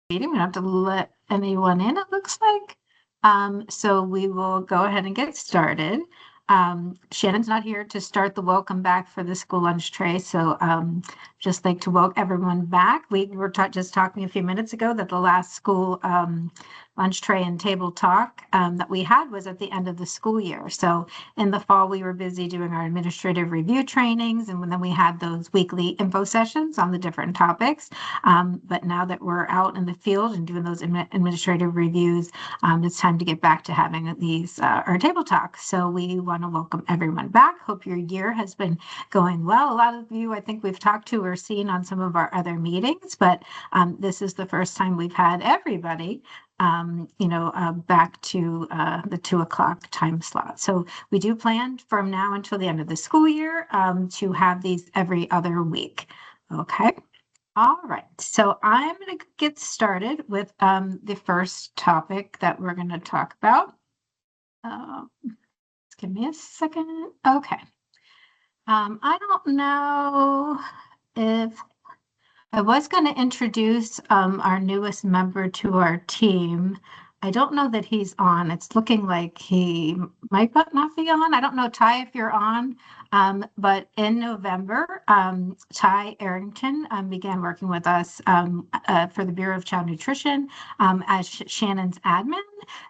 meeting. We don't have to let anyone in, it looks like. So we will go ahead and get started. Shannon's not here to start the welcome back for the school lunch tray. So just like to welcome everyone back. We were just talking a few minutes ago that the last school lunch tray and table talk that we had was at the end of the school year. So in the fall, we were busy doing our administrative review trainings, and then we had those weekly info sessions on the different topics. But now that we're out in the field and doing those administrative reviews, it's time to get back to having these our table talks. So we want to welcome everyone back. Hope your year has been going well. A lot of you, I think we've talked to or seen on some of our other meetings, but this is the first time we've had everybody back to the 2 o'clock time slot. So we do plan from now until the end of the school year to have these every other week. Okay. All right. So I'm going to get started with the first topic that we're going to talk about. Just give me a second. Okay. I don't know if I was going to introduce our newest member to our team. I don't know that he's on. It's looking like he might not be on. I don't know, Ty, if you're on. But in November, Ty Arrington began working with us for the Bureau of Child Nutrition as Shannon's admin.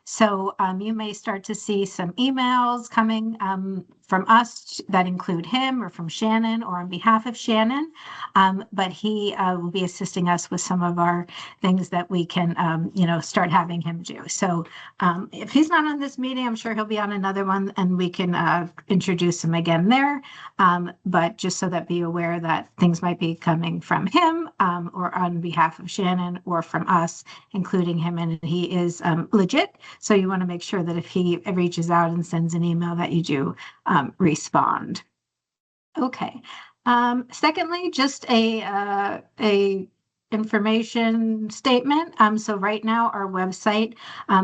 So you may start to see some emails coming from us that include him or from Shannon or on behalf of Shannon. But he will be assisting us with some of our things that we can, start having him do. So if he's not on this meeting, I'm sure he'll be on another one and we can introduce him again there. But just so that be aware that things might be coming from him or on behalf of Shannon or from us, including him. And he is legit. So you want to make sure that if he reaches out and sends an email that you do respond. Okay. Secondly, just a information statement. So right now our website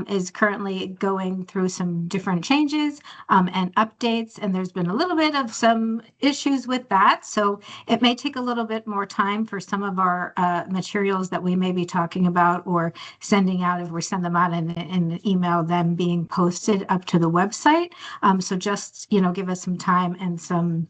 is currently going through some different changes and updates, and there's been a little bit of some issues with that. So it may take a little bit more time for some of our materials that we may be talking about or sending out, if we send them out in an email, them being posted up to the website. So just, give us some time and some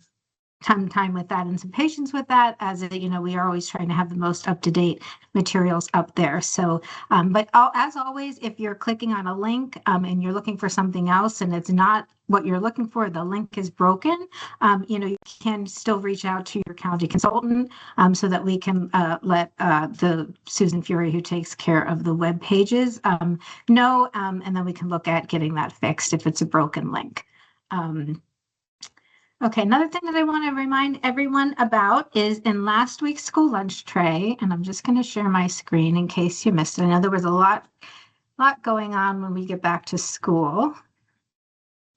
time with that and some patience with that, as we are always trying to have the most up-to-date materials up there. So but as always, if you're clicking on a link and you're looking for something else and it's not what you're looking for, the link is broken, you can still reach out to your county consultant so that we can let the Susan Fury, who takes care of the web pages, know, and then we can look at getting that fixed if it's a broken link. Okay, another thing that I want to remind everyone about is in last week's school lunch tray, and I'm just going to share my screen in case you missed it. I know there was a lot going on when we get back to school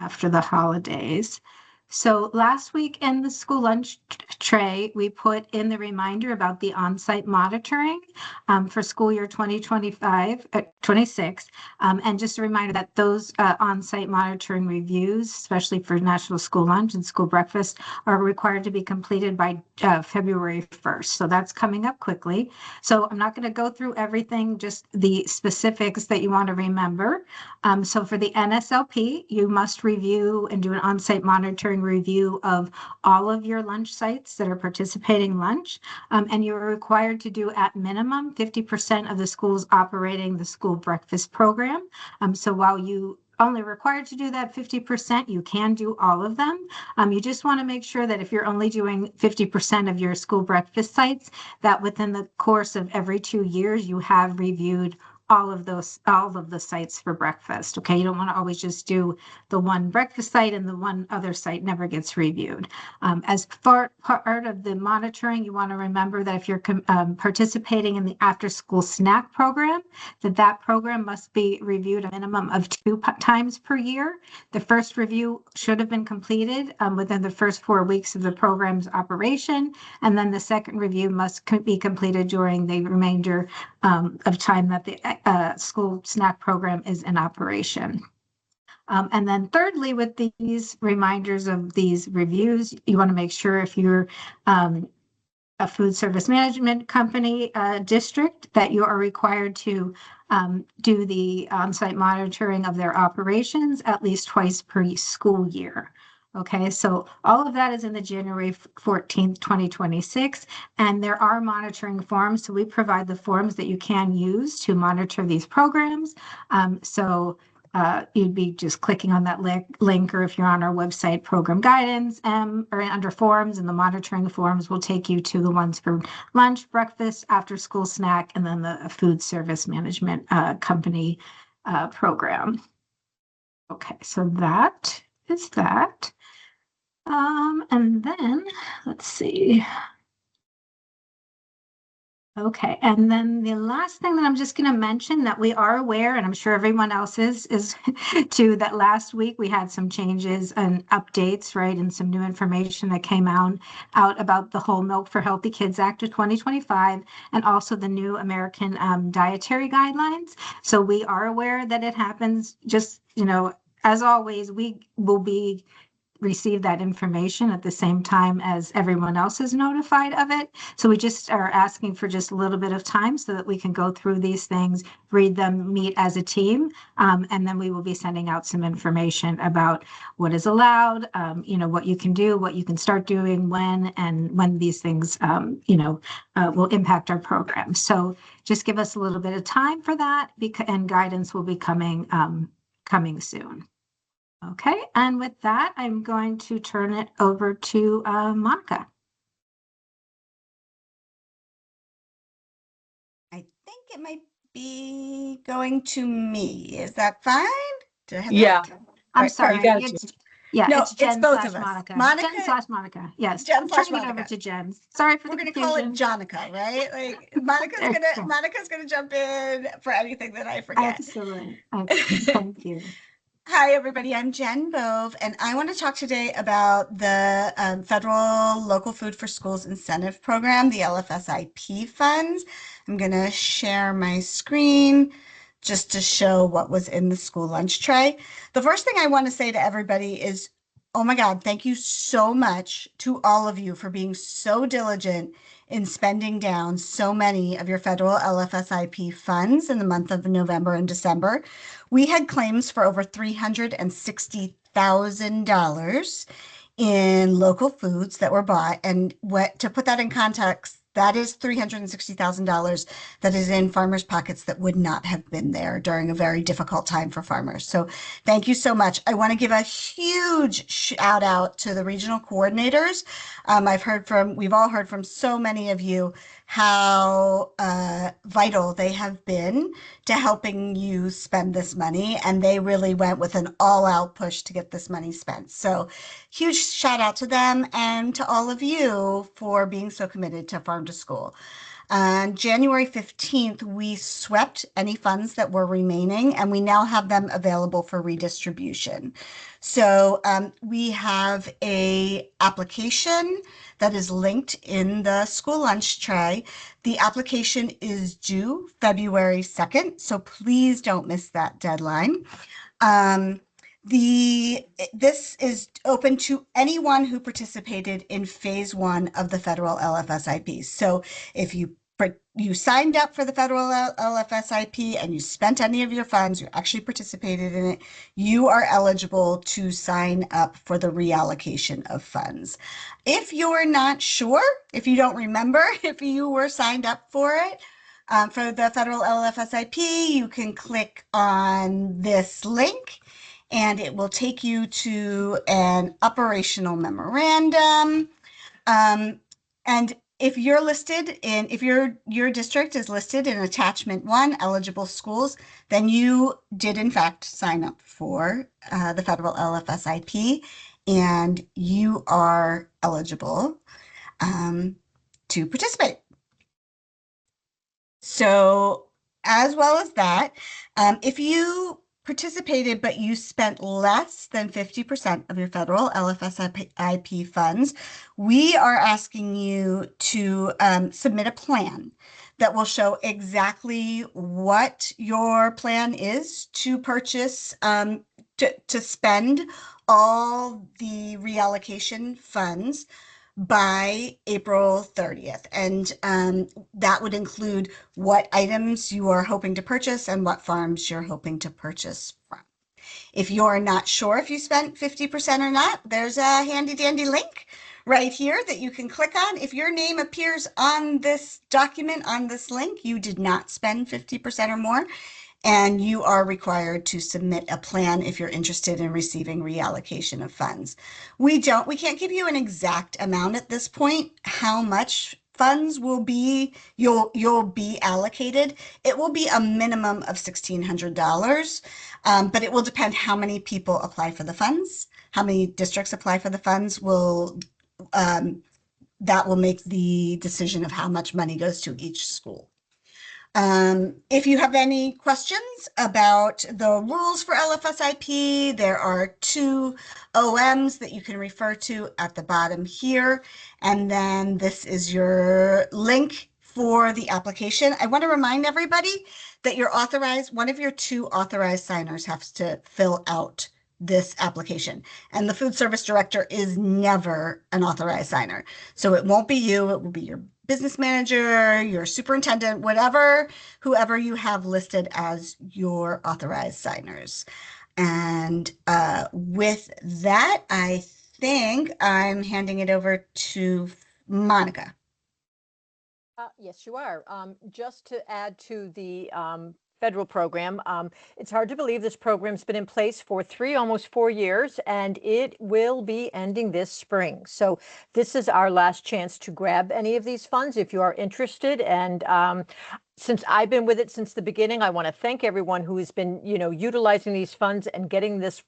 after the holidays. So last week in the school lunch tray, we put in the reminder about the on-site monitoring for school year 2025-26. And just a reminder that those on-site monitoring reviews, especially for National School Lunch and school breakfast, are required to be completed by February 1st. So that's coming up quickly. So I'm not going to go through everything, just the specifics that you want to remember. So for the NSLP, you must review and do an on-site monitoring review of all of your lunch sites that are participating lunch. And you are required to do at minimum 50% of the schools operating the school breakfast program. So while you only required to do that 50%, you can do all of them. You just want to make sure that if you're only doing 50% of your school breakfast sites, that within the course of every 2 years, you have reviewed all of the sites for breakfast. Okay, you don't want to always just do the one breakfast site and the one other site never gets reviewed. As part of the monitoring, you want to remember that if you're participating in the after-school snack program, that program must be reviewed a minimum of 2 times per year. The first review should have been completed within the first 4 weeks of the program's operation, and then the second review must be completed during the remainder of time that the school snack program is in operation. And then thirdly, with these reminders of these reviews, you want to make sure if you're a food service management company district, that you are required to do the on-site monitoring of their operations at least twice per school year. Okay, so all of that is in the January 14th, 2026, and there are monitoring forms. So we provide the forms that you can use to monitor these programs. You'd be just clicking on that link, or if you're on our website, program guidance, or under forms, and the monitoring forms will take you to the ones for lunch, breakfast, after school snack, and then the food service management company program. Okay, so that is that. And then let's see. Okay, and then the last thing that I'm just going to mention that we are aware, and I'm sure everyone else is too, that last week we had some changes and updates, right, and some new information that came out about the Whole Milk for Healthy Kids Act of 2025, and also the new American dietary guidelines. So we are aware that it happens. Just, as always, we will receive that information at the same time as everyone else is notified of it. So we just are asking for just a little bit of time so that we can go through these things, read them, meet as a team, and then we will be sending out some information about what is allowed, what you can do, what you can start doing, when these things, will impact our program. So just give us a little bit of time for that, and guidance will be coming soon. Okay, and with that, I'm going to turn it over to Monica. I think it might be going to me. Is that fine? Yeah. I'm sorry. No, it's Jen both slash of us. Monica. Monica. Jen/Monica. Yes. Jen slash Turning it over Monica. to Jen. Sorry for We're the going to call it confusion. Jonica, right? Like Monica's gonna jump in for anything that I forget. Excellent. Thank you. Hi, everybody. I'm Jen Bove, and I want to talk today about the Federal Local Food for Schools Incentive Program, the LFSIP funds. I'm going to share my screen just to show what was in the school lunch tray. The first thing I want to say to everybody is, oh my God, thank you so much to all of you for being so diligent in spending down so many of your federal LFSIP funds in the month of November and December. We had claims for over $360,000 in local foods that were bought. And to put that in context, that is $360,000 that is in farmers' pockets that would not have been there during a very difficult time for farmers. So thank you so much. I want to give a huge shout out to the regional coordinators. We've all heard from so many of you how vital they have been to helping you spend this money. And they really went with an all-out push to get this money spent. So huge shout out to them and to all of you for being so committed to Farm to School. On January 15th, we swept any funds that were remaining, and we now have them available for redistribution. So we have a application that is linked in the school lunch tray. The application is due February 2nd, so please don't miss that deadline. This is open to anyone who participated in phase 1 of the federal LFSIP. So if you signed up for the federal LFSIP and you spent any of your funds, you actually participated in it, you are eligible to sign up for the reallocation of funds. If you're not sure, if you don't remember if you were signed up for it, for the federal LFSIP, you can click on this link and it will take you to an operational memorandum. And if you're listed in, if your district is listed in attachment 1, eligible schools, then you did in fact sign up for the federal LFSIP, and you are eligible to participate. So as well as that, if you participated, but you spent less than 50% of your federal LFSIP funds, we are asking you to submit a plan that will show exactly what your plan is to purchase, to spend all the reallocation funds by April 30th. And that would include what items you are hoping to purchase and what farms you're hoping to purchase from. If you're not sure if you spent 50% or not, there's a handy dandy link right here that you can click on. If your name appears on this document, on this link, you did not spend 50% or more, and you are required to submit a plan if you're interested in receiving reallocation of funds. We can't give you an exact amount at this point, how much funds will be, you'll be allocated. It will be a minimum of $1,600, but it will depend how many people apply for the funds, how many districts apply for the funds that will make the decision of how much money goes to each school. If you have any questions about the rules for LFSIP, there are 2 OMs that you can refer to at the bottom here. And then this is your link for the application. I want to remind everybody that one of your 2 authorized signers has to fill out this application. And the food service director is never an authorized signer. So it won't be you, it will be your business manager, your superintendent, whoever you have listed as your authorized signers. And with that, I think I'm handing it over to Monica. Yes, you are. Just to add to the federal program, it's hard to believe this program's been in place for almost 4 years, and it will be ending this spring. So this is our last chance to grab any of these funds if you are interested. And since I've been with it since the beginning, I want to thank everyone who has been, utilizing these funds and getting this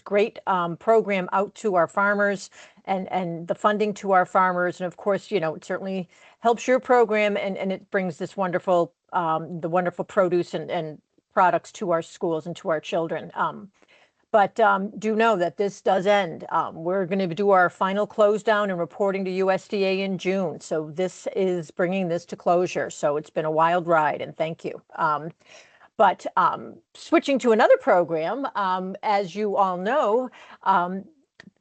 great program out to our farmers and the funding to our farmers. And of course, it certainly helps your program and it brings this wonderful, the wonderful produce and products to our schools and to our children. But do know that this does end. We're going to do our final close down and reporting to USDA in June. So this is bringing this to closure. So it's been a wild ride, and thank you. But switching to another program, as you all know,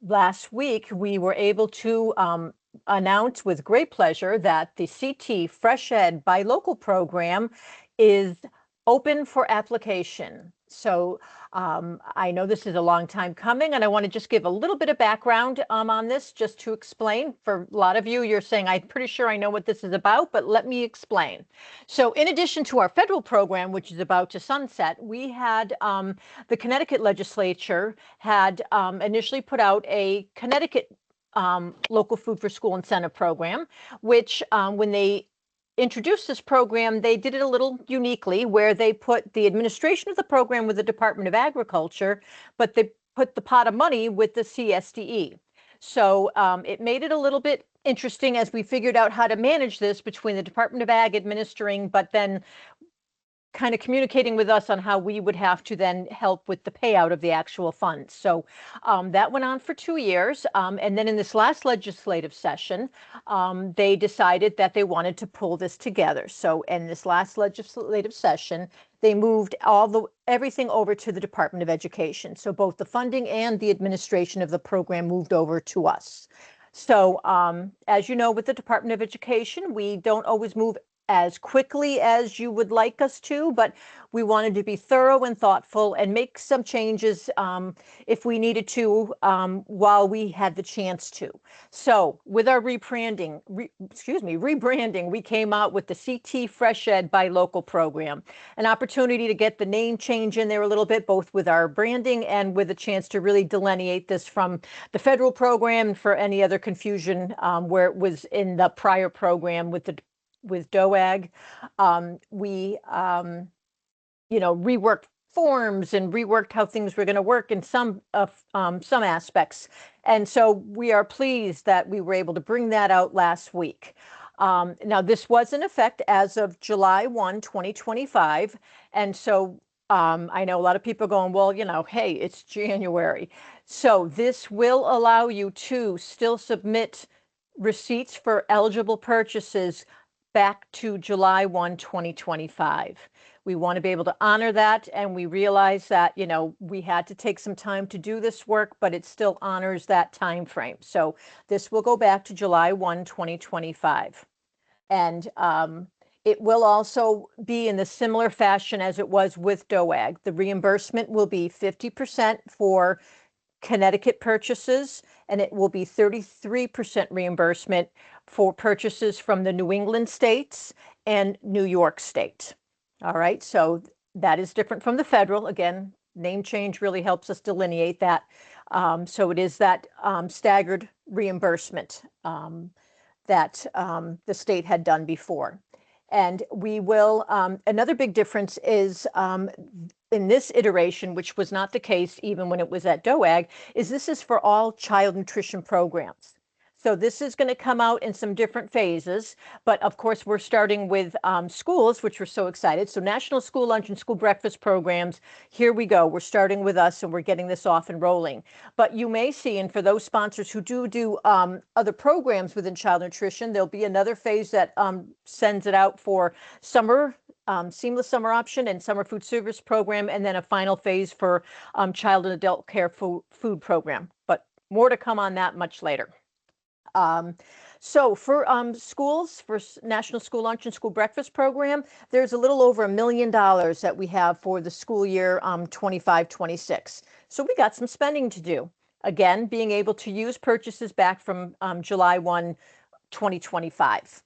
last week we were able to announce with great pleasure that the CT Fresh Ed Buy Local program is open for application. So I know this is a long time coming, and I want to just give a little bit of background on this just to explain. For a lot of you, you're saying, I'm pretty sure I know what this is about, but let me explain. So in addition to our federal program, which is about to sunset, we had the Connecticut legislature had initially put out a Connecticut local food for school incentive program, which when they introduced this program, they did it a little uniquely, where they put the administration of the program with the Department of Agriculture, but they put the pot of money with the CSDE. So it made it a little bit interesting as we figured out how to manage this between the Department of Ag administering, but then kind of communicating with us on how we would have to then help with the payout of the actual funds. So that went on for 2 years. And then in this last legislative session, they decided that they wanted to pull this together. So in this last legislative session, they moved everything over to the Department of Education. So both the funding and the administration of the program moved over to us. So as you know, with the Department of Education, we don't always move as quickly as you would like us to, but we wanted to be thorough and thoughtful and make some changes if we needed to while we had the chance to. So with our rebranding, we came out with the CT Fresh Ed Buy Local program, an opportunity to get the name change in there a little bit, both with our branding and with a chance to really delineate this from the federal program for any other confusion where it was in the prior program with DOAG. We reworked forms and reworked how things were going to work in some aspects. And so we are pleased that we were able to bring that out last week. Now, this was in effect as of July 1, 2025. And so I know a lot of people are going, well, hey, it's January. So this will allow you to still submit receipts for eligible purchases back to July 1, 2025. We want to be able to honor that, and we realize that, you know, we had to take some time to do this work, but it still honors that time frame. So this will go back to July 1, 2025. And it will also be in the similar fashion as it was with DOAG. The reimbursement will be 50% for Connecticut purchases, and it will be 33% reimbursement for purchases from the New England states and New York State. All right, so that is different from the federal. Again, name change really helps us delineate that. So it is that staggered reimbursement that the state had done before. And we will, another big difference is in this iteration, which was not the case even when it was at DOAG, is this is for all child nutrition programs. So this is going to come out in some different phases, but of course we're starting with schools, which we're so excited. So National School Lunch and School Breakfast programs, here we go. We're starting with us and we're getting this off and rolling. But you may see, and for those sponsors who do other programs within child nutrition, there'll be another phase that sends it out for summer, seamless summer option and summer food service program, and then a final phase for child and adult care food program. But more to come on that much later. So for schools, for National School Lunch and School Breakfast program, there's a little over $1 million that we have for the school year 25-26. So we got some spending to do. Again, being able to use purchases back from July 1, 2025.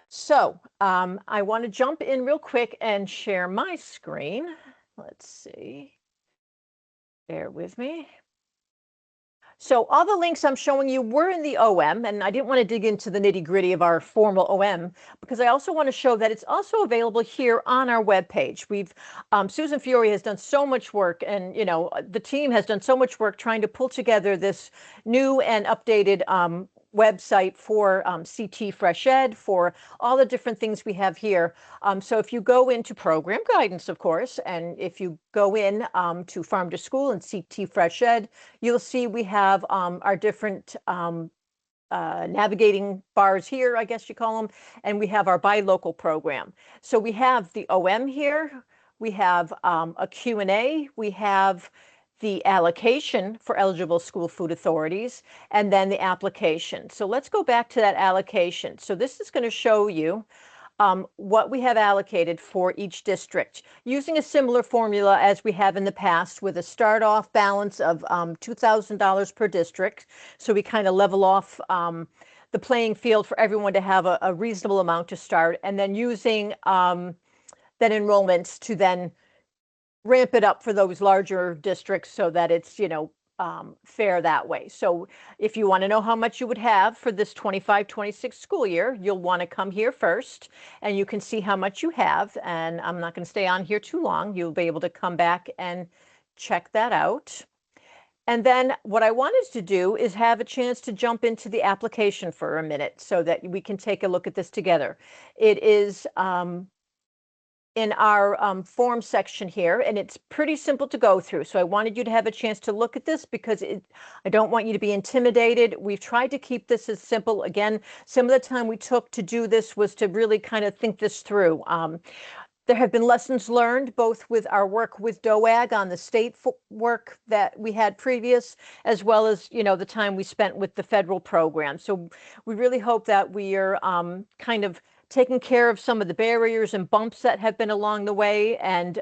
So I want to jump in real quick and share my screen. Let's see. Bear with me. So all the links I'm showing you were in the OM, and I didn't want to dig into the nitty gritty of our formal OM because I also want to show that it's also available here on our webpage. We've, Susan Fiore has done so much work, and, you know, the team has done so much work trying to pull together this new and updated website for CT Fresh Ed, for all the different things we have here. So if you go into program guidance, of course, and if you go in to Farm to School and CT Fresh Ed, you'll see we have our different navigating bars here, I guess you call them, and we have our buy local program. So we have the OM here, we have a Q&A, we have the allocation for eligible school food authorities, and then the application. So let's go back to that allocation. So this is going to show you what we have allocated for each district using a similar formula as we have in the past, with a start off balance of $2,000 per district. So we kind of level off the playing field for everyone to have a reasonable amount to start, and then using then enrollments to then ramp it up for those larger districts so that it's, you know, fair that way. So if you want to know how much you would have for this 25-26 school year, you'll want to come here first and you can see how much you have. And I'm not going to stay on here too long. You'll be able to come back and check that out. And then what I wanted to do is have a chance to jump into the application for a minute so that we can take a look at this together. It is in our form section here, and it's pretty simple to go through. So I wanted you to have a chance to look at this because I don't want you to be intimidated. We've tried to keep this as simple. Again, some of the time we took to do this was to really kind of think this through. There have been lessons learned both with our work with DOAG on the state work that we had previous, as well as, you know, the time we spent with the federal program. So we really hope that we are kind of taking care of some of the barriers and bumps that have been along the way. And,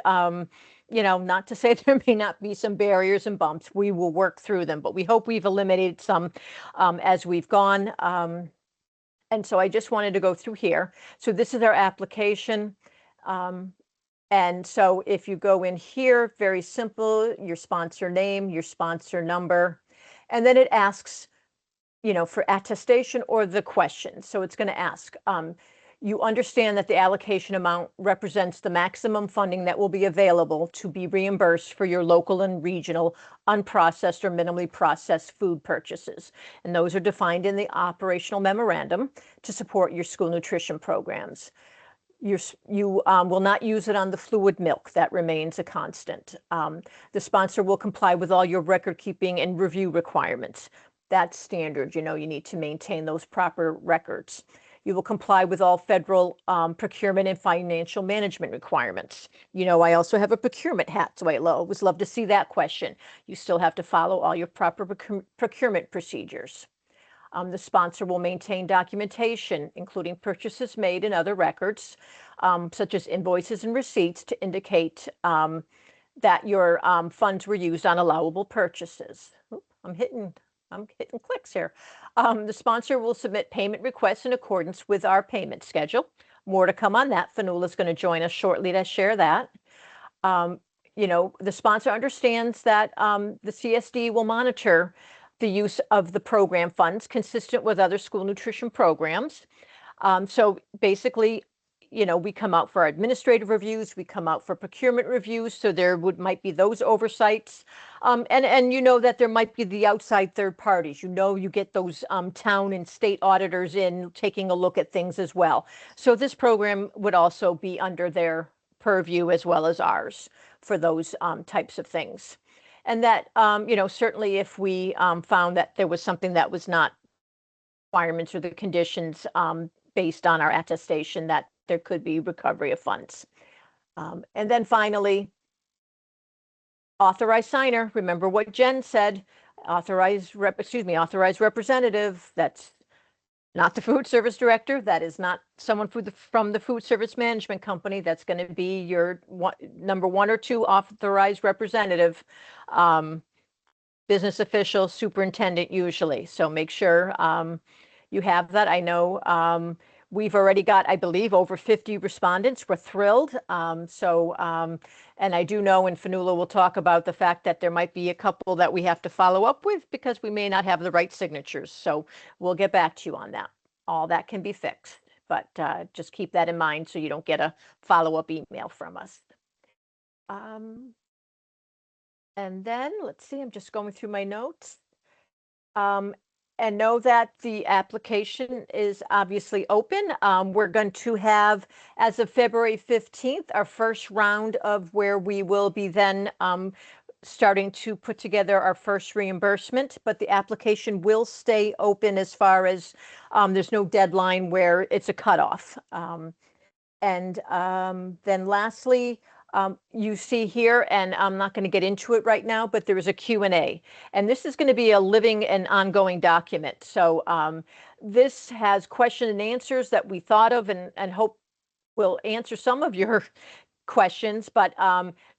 you know, not to say there may not be some barriers and bumps, we will work through them, but we hope we've eliminated some as we've gone. And so I just wanted to go through here. So this is our application. And so if you go in here, very simple, your sponsor name, your sponsor number, and then it asks, you know, for attestation or the question. So it's going to ask, you understand that the allocation amount represents the maximum funding that will be available to be reimbursed for your local and regional unprocessed or minimally processed food purchases. And those are defined in the operational memorandum to support your school nutrition programs. You will not use it on the fluid milk. That remains a constant. The sponsor will comply with all your record keeping and review requirements. That's standard. You know, you need to maintain those proper records. You will comply with all federal procurement and financial management requirements. You know, I also have a procurement hat, so I always love to see that question. You still have to follow all your proper procurement procedures. The sponsor will maintain documentation, including purchases made and other records, such as invoices and receipts, to indicate that your funds were used on allowable purchases. Oop, I'm hitting clicks here. The sponsor will submit payment requests in accordance with our payment schedule. More to come on that. Fanula is going to join us shortly to share that. You know, the sponsor understands that the CSD will monitor the use of the program funds consistent with other school nutrition programs. So basically, you know, we come out for administrative reviews, we come out for procurement reviews, so there might be those oversights. And you know that there might be the outside third parties. You know, you get those town and state auditors in taking a look at things as well. So this program would also be under their purview as well as ours for those types of things. And that, you know, certainly if we found that there was something that was not requirements or the conditions based on our attestation, that there could be recovery of funds. And then finally, authorized signer. Remember what Jen said, authorized representative. That's not the food service director. That is not someone from the food service management company. That's going to be your number 1 or 2 authorized representative, business official, superintendent usually. So make sure you have that. I know we've already got, I believe, over 50 respondents. We're thrilled. And I do know, and Fanula will talk about the fact that there might be a couple that we have to follow up with because we may not have the right signatures. So we'll get back to you on that. All that can be fixed, but just keep that in mind so you don't get a follow-up email from us. And then let's see, I'm just going through my notes. And know that the application is obviously open. We're going to have, as of February 15th, our first round of where we will be then starting to put together our first reimbursement, but the application will stay open as far as there's no deadline where it's a cutoff. And then lastly, you see here, and I'm not going to get into it right now, but there is a Q&A. And this is going to be a living and ongoing document. So this has question and answers that we thought of and hope will answer some of your questions. But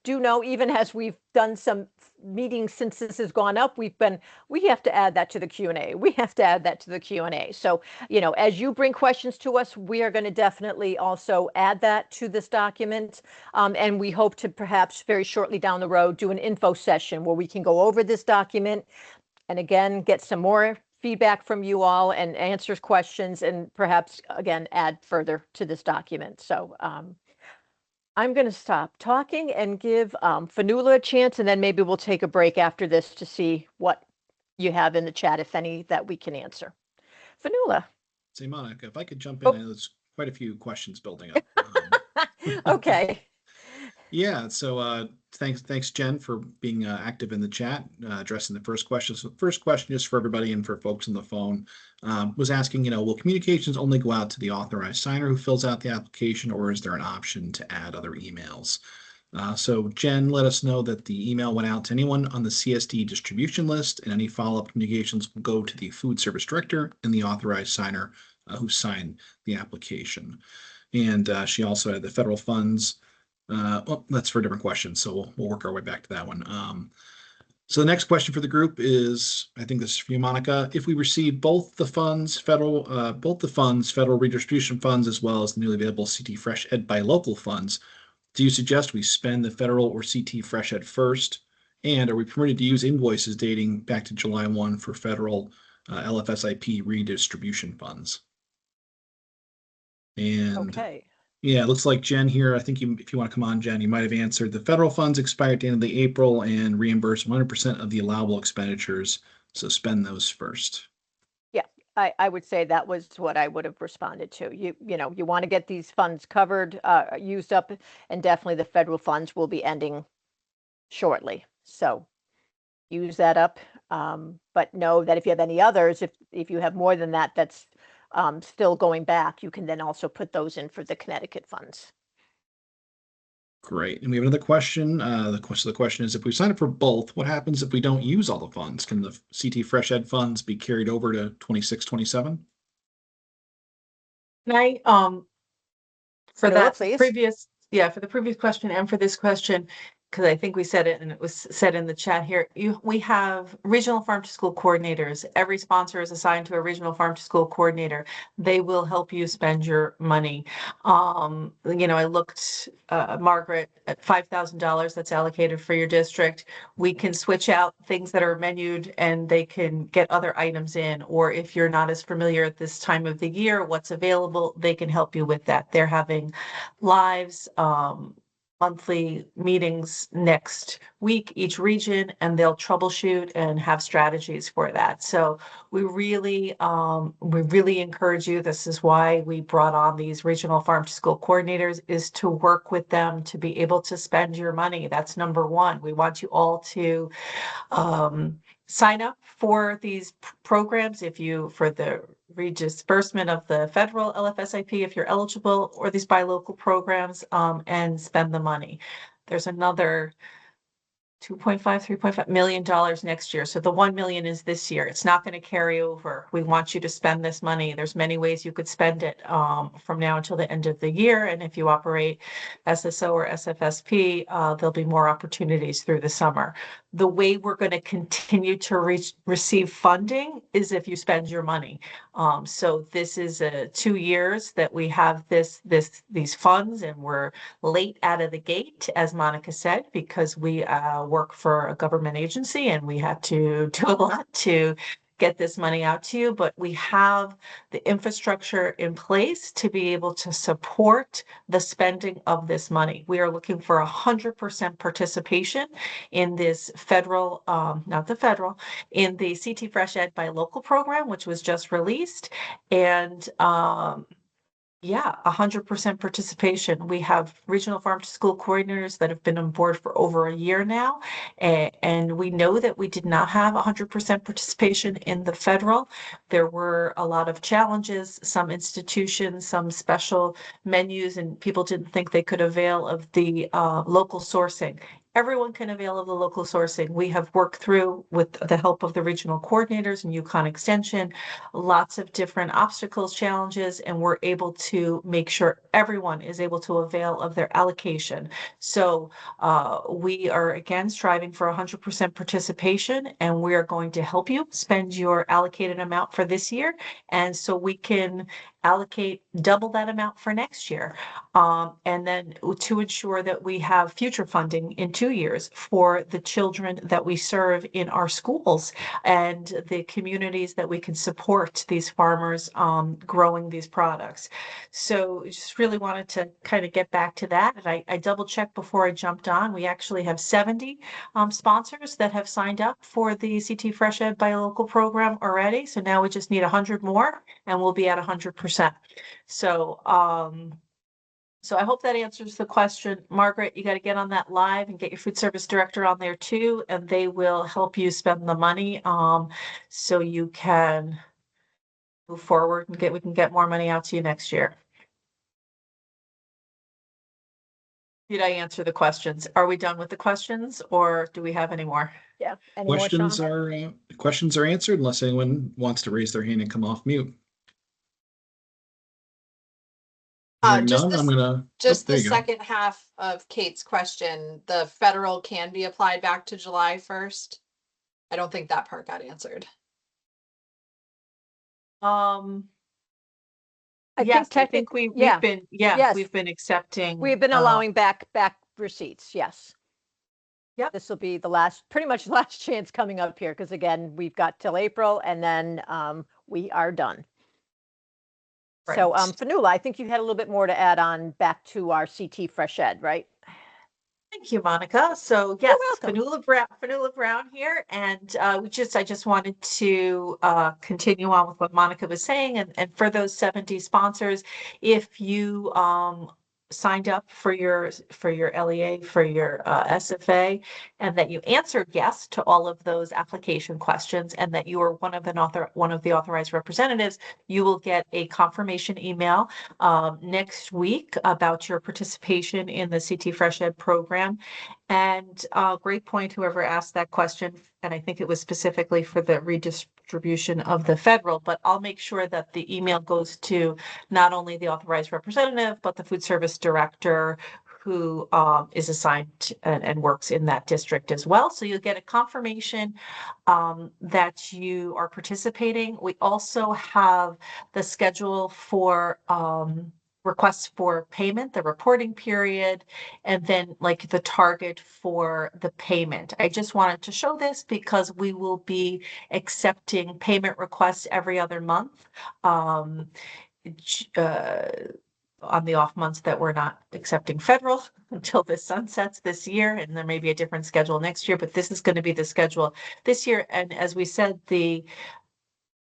do know, even as we've done some meetings since this has gone up, we have to add that to the Q&A. We have to add that to the Q&A. So, you know, as you bring questions to us, we are going to definitely also add that to this document. And we hope to perhaps very shortly down the road do an info session where we can go over this document and again get some more feedback from you all and answer questions and perhaps again add further to this document. So I'm going to stop talking and give Fanula a chance, and then maybe we'll take a break after this to see what you have in the chat, if any, that we can answer. Fanula. Say, Monica, if I could jump in, I know there's quite a few questions building up. Okay. Yeah, so thanks, Jen, for being active in the chat, addressing the first question. So the first question is for everybody and for folks on the phone, was asking, you know, will communications only go out to the authorized signer who fills out the application, or is there an option to add other emails? So Jen let us know that the email went out to anyone on the CSD distribution list, and any follow-up communications will go to the food service director and the authorized signer who signed the application. And she also had the federal funds. Well, that's for a different question, so we'll work our way back to that one. So the next question for the group is, I think this is for you, Monica. If we receive both the funds, federal redistribution funds, as well as the newly available CT Fresh Ed Buy Local funds, do you suggest we spend the federal or CT Fresh Ed first? And are we permitted to use invoices dating back to July 1 for federal LFSIP redistribution funds? And Okay. yeah, it looks like Jen here, I think if you want to come on, Jen, you might have answered. The federal funds expire at the end of the April and reimburse 100% of the allowable expenditures. So spend those first. Yeah, I would say that was what I would have responded to. You know, you want to get these funds covered, used up, and definitely the federal funds will be ending shortly. So use that up. But know that if you have any others, if you have more than that, that's still going back, you can then also put those in for the Connecticut funds. Great. And we have another question. The question is, if we sign up for both, what happens if we don't use all the funds? Can the CT Fresh Ed funds be carried over to 26, 27? Can I, for Fanola, that please. previous, for the previous question and for this question, because I think we said it and it was said in the chat here, we have regional farm to school coordinators. Every sponsor is assigned to a regional farm to school coordinator. They will help you spend your money. I looked, Margaret, at $5,000 that's allocated for your district. We can switch out things that are menued and they can get other items in, or if you're not as familiar at this time of the year, what's available, they can help you with that. They're having lives, monthly meetings next week, each region, and they'll troubleshoot and have strategies for that. So we really encourage you. This is why we brought on these regional farm to school coordinators, is to work with them to be able to spend your money. That's number one. We want you all to sign up for these programs for the redisbursement of the federal LFSIP if you're eligible, or these buy local programs, and spend the money. There's another $3.5 million next year. So the 1 million is this year. It's not going to carry over. We want you to spend this money. There's many ways you could spend it from now until the end of the year. And if you operate SSO or SFSP, there'll be more opportunities through the summer. The way we're going to continue to receive funding is if you spend your money. So this is 2 years that we have these funds, and we're late out of the gate, as Monica said, because we work for a government agency and we have to do a lot to get this money out to you, but we have the infrastructure in place to be able to support the spending of this money. We are looking for 100% participation in this federal, in the CT Fresh Ed Buy Local program, which was just released. And 100% participation. We have regional farm to school coordinators that have been on board for over a year now. And we know that we did not have 100% participation in the federal. There were a lot of challenges, some institutions, some special menus, and people didn't think they could avail of the local sourcing. Everyone can avail of the local sourcing. We have worked through, with the help of the regional coordinators and UConn Extension, lots of different obstacles, challenges, and we're able to make sure everyone is able to avail of their allocation. So we are again striving for 100% participation, and we are going to help you spend your allocated amount for this year. And so we can allocate double that amount for next year. And then to ensure that we have future funding in 2 years for the children that we serve in our schools and the communities that we can support these farmers growing these products. So just really wanted to kind of get back to that. And I double checked before I jumped on. We actually have 70 sponsors that have signed up for the CT Fresh Ed Buy Local program already. So now we just need 100 more and we'll be at 100%. So, so I hope that answers the question. Margaret, you got to get on that live and get your food service director on there too, and they will help you spend the money so you can move forward and we can get more money out to you next year. Did I answer the questions? Are we done with the questions, or do we have any more? Yeah. Any more, Sean? Questions are answered unless anyone wants to raise their hand and come off mute. Hearing Just none, the, I'm gonna just there the you go. second half of Kate's question, the federal can be applied back to July 1st. I don't think that part got answered. I Yes, think I think we've yeah. been, Yes. we've been accepting. We've been allowing back receipts. Yes. Yep. This will be pretty much the last chance coming up here, because again, we've got till April and then we are done. Right. So Fanola, I think you had a little bit more to add on back to our CT Fresh Ed, right? Thank you, Monica. So yes, welcome. Fanola Brown here, and I just wanted to continue on with what Monica was saying, and for those 70 sponsors, if you signed up for your LEA, for your SFA, and that you answered yes to all of those application questions, and that you are one of the authorized representatives, you will get a confirmation email next week about your participation in the CT Fresh Ed program. And great point, whoever asked that question, and I think it was specifically for the redistribution of the federal, but I'll make sure that the email goes to not only the authorized representative, but the food service director who is assigned and works in that district as well. So you'll get a confirmation that you are participating. We also have the schedule for requests for payment, the reporting period, and then like the target for the payment. I just wanted to show this because we will be accepting payment requests every other month. On the off months that we're not accepting federal until this sunsets this year, and there may be a different schedule next year, but this is going to be the schedule this year. And as we said, the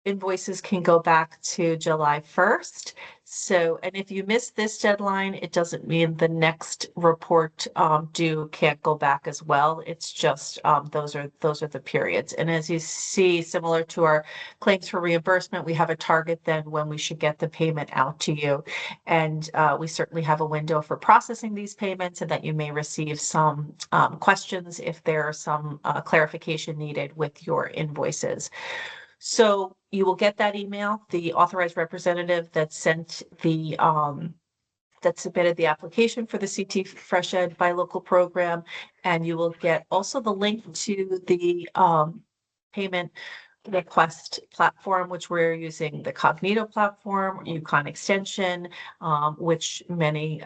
invoices can go back to July 1st. So, and if you miss this deadline, it doesn't mean the next report due can't go back as well. It's just those are the periods. And as you see, similar to our claims for reimbursement, we have a target then when we should get the payment out to you. And we certainly have a window for processing these payments, and that you may receive some questions if there are some clarification needed with your invoices. So you will get that email, the authorized representative that sent the that submitted the application for the CT Fresh Ed Buy Local program, and you will get also the link to the payment request platform, which we're using the Cognito platform, Yukon Extension, which many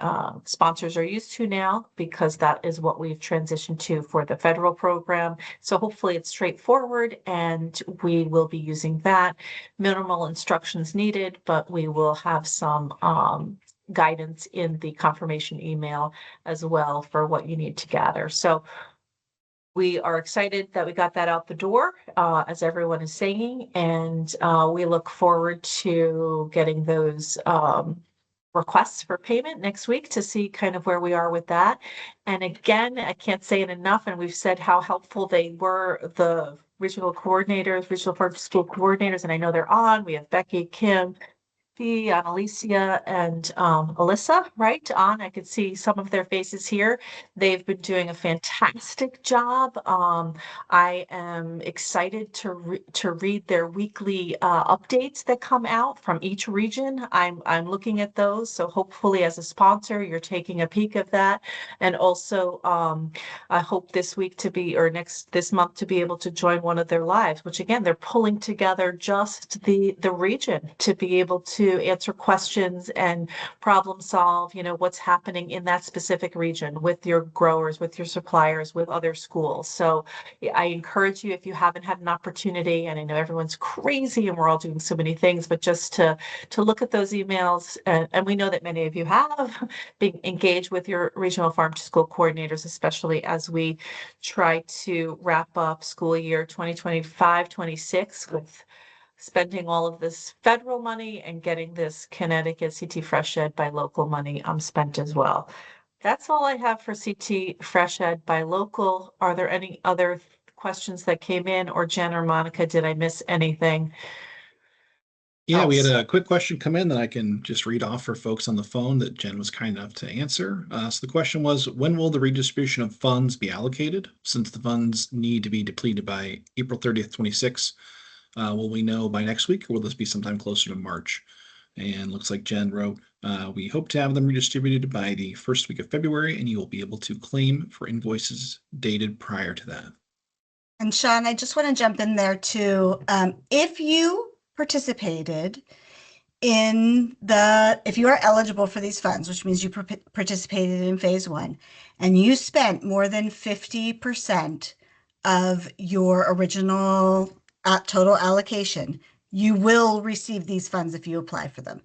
sponsors are used to now, because that is what we've transitioned to for the federal program. So hopefully it's straightforward, and we will be using that. Minimal instructions needed, but we will have some guidance in the confirmation email as well for what you need to gather. So we are excited that we got that out the door, as everyone is saying, and we look forward to getting those requests for payment next week to see kind of where we are with that. And again, I can't say it enough, and we've said how helpful they were, the regional coordinators, regional farm school coordinators, and I know they're on. We have Becky, Kim, Alicia, and Alyssa, right on. I could see some of their faces here. They've been doing a fantastic job. I am excited to read their weekly updates that come out from each region. I'm looking at those, so hopefully as a sponsor you're taking a peek of that. And also I hope this week to be, or this month, to be able to join one of their lives, which again, they're pulling together just the region to be able to answer questions and problem solve, what's happening in that specific region with your growers, with your suppliers, with other schools. So I encourage you, if you haven't had an opportunity, and I know everyone's crazy and we're all doing so many things, but just to look at those emails, and we know that many of you have been engaged with your regional farm to school coordinators, especially as we try to wrap up school year 2025-26 with spending all of this federal money and getting this Connecticut CT Fresh Ed Buy Local money spent as well. That's all I have for CT Fresh Ed Buy Local. Are there any other questions that came in, or Jen or Monica, did I miss anything? Yeah, we had a quick question come in that I can just read off for folks on the phone that Jen was kind enough to answer. So the question was, when will the redistribution of funds be allocated? Since the funds need to be depleted by April 30th, 26, will we know by next week, or will this be sometime closer to March? And looks like Jen wrote, we hope to have them redistributed by the first week of February, and you will be able to claim for invoices dated prior to that. And Sean, I just want to jump in there too. If you participated if you are eligible for these funds, which means you participated in phase 1, and you spent more than 50% of your original total allocation, you will receive these funds if you apply for them.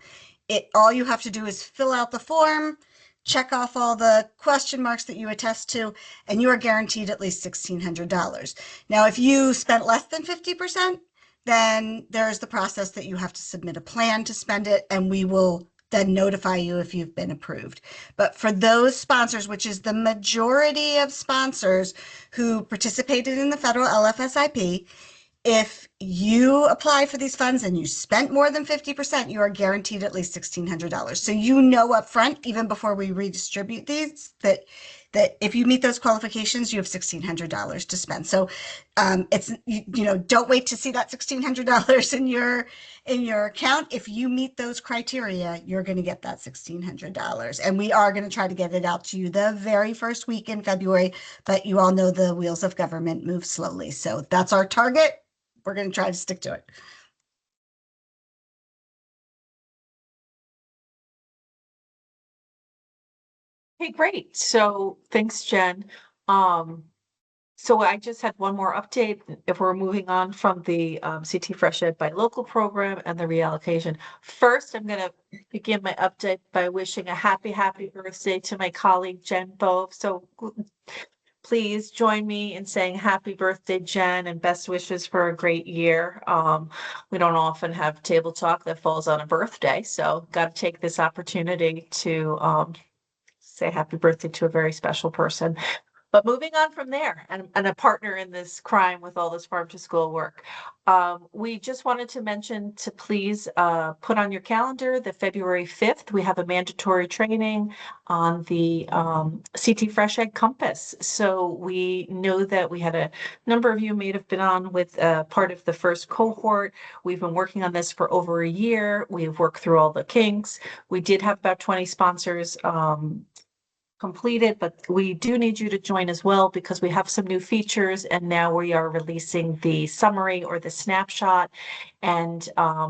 All you have to do is fill out the form, check off all the question marks that you attest to, and you are guaranteed at least $1,600. Now, if you spent less than 50%, then there's the process that you have to submit a plan to spend it, and we will then notify you if you've been approved. But for those sponsors, which is the majority of sponsors who participated in the federal LFSIP, if you apply for these funds and you spent more than 50%, you are guaranteed at least $1,600. So you know upfront, even before we redistribute these, that if you meet those qualifications, you have $1,600 to spend. So it's don't wait to see that $1,600 in your account. If you meet those criteria, you're going to get that $1,600, and we are going to try to get it out to you the very first week in February. But you all know the wheels of government move slowly, so that's our target. We're going to try to stick to it. Okay, great. So thanks, Jen. So I just had one more update. If we're moving on from the CT Fresh Ed by Local program and the reallocation. First, I'm going to begin my update by wishing a happy birthday to my colleague, Jen Bove. So please join me in saying happy birthday, Jen, and best wishes for a great year. We don't often have table talk that falls on a birthday, so got to take this opportunity to say happy birthday to a very special person. But moving on from there, and a partner in this crime with all this farm to school work, we just wanted to mention to please put on your calendar the February 5th. We have a mandatory training on the CT Fresh Ed Compass. So we know that we had a number of you may have been on with part of the first cohort. We've been working on this for over a year. We've worked through all the kinks. We did have about 20 sponsors completed, but we do need you to join as well because we have some new features, and now we are releasing the summary or the snapshot. And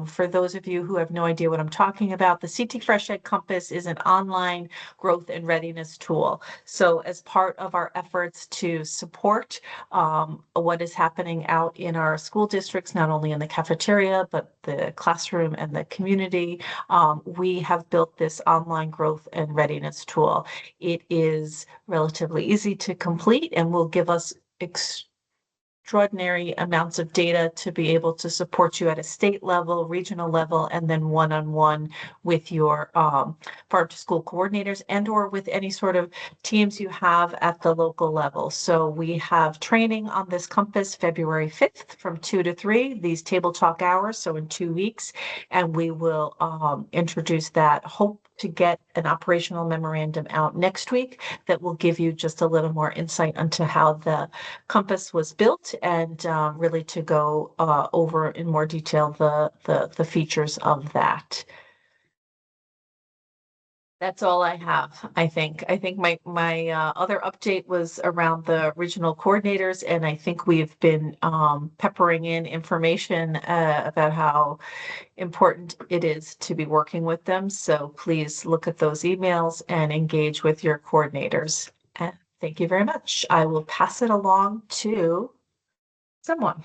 for those of you who have no idea what I'm talking about, the CT Fresh Ed Compass is an online growth and readiness tool. So as part of our efforts to support what is happening out in our school districts, not only in the cafeteria, but the classroom and the community, we have built this online growth and readiness tool. It is relatively easy to complete and will give us extraordinary amounts of data to be able to support you at a state level, regional level, and then one-on-one with your farm to school coordinators and or with any sort of teams you have at the local level. So we have training on this Compass February 5th from 2 to 3, these table talk hours, so in 2 weeks, and we will introduce that. Hope to get an operational memorandum out next week that will give you just a little more insight into how the Compass was built and really to go over in more detail the features of that. That's all I have, I think. I think my other update was around the regional coordinators, and I think we've been peppering in information about how important it is to be working with them. So please look at those emails and engage with your coordinators. And thank you very much. I will pass it along to someone.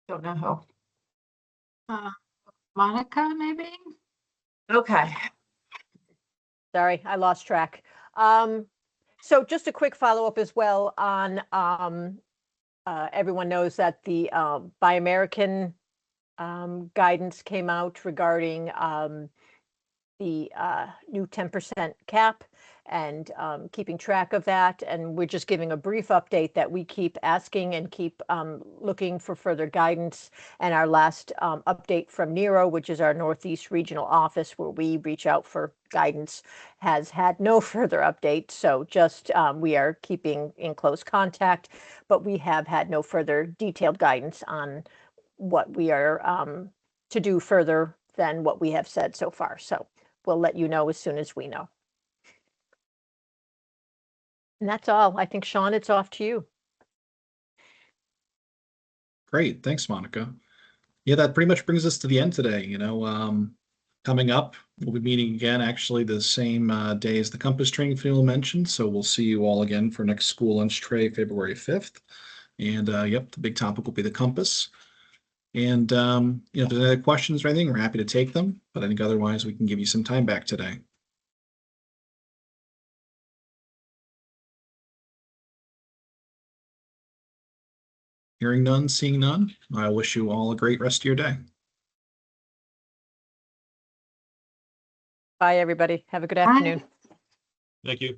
Don't know who. Monica, maybe? Okay. Sorry, I lost track. So just a quick follow-up as well on everyone knows that the Buy American guidance came out regarding the new 10% cap and keeping track of that. And we're just giving a brief update that we keep asking and keep looking for further guidance. And our last update from Nero, which is our Northeast Regional Office, where we reach out for guidance, has had no further update. So just we are keeping in close contact, but we have had no further detailed guidance on what we are to do further than what we have said so far. So we'll let you know as soon as we know. And that's all. I think, Sean, it's off to you. Great. Thanks, Monica. Yeah, that pretty much brings us to the end today. Coming up, we'll be meeting again, actually the same day as the Compass training Phil mentioned. So we'll see you all again for next school lunch tray, February 5th. And yep, the big topic will be the Compass. And if there's any questions or anything, we're happy to take them. But I think otherwise we can give you some time back today. Hearing none, seeing none, I wish you all a great rest of your day. Bye, everybody. Have a good Bye. afternoon. Thank you.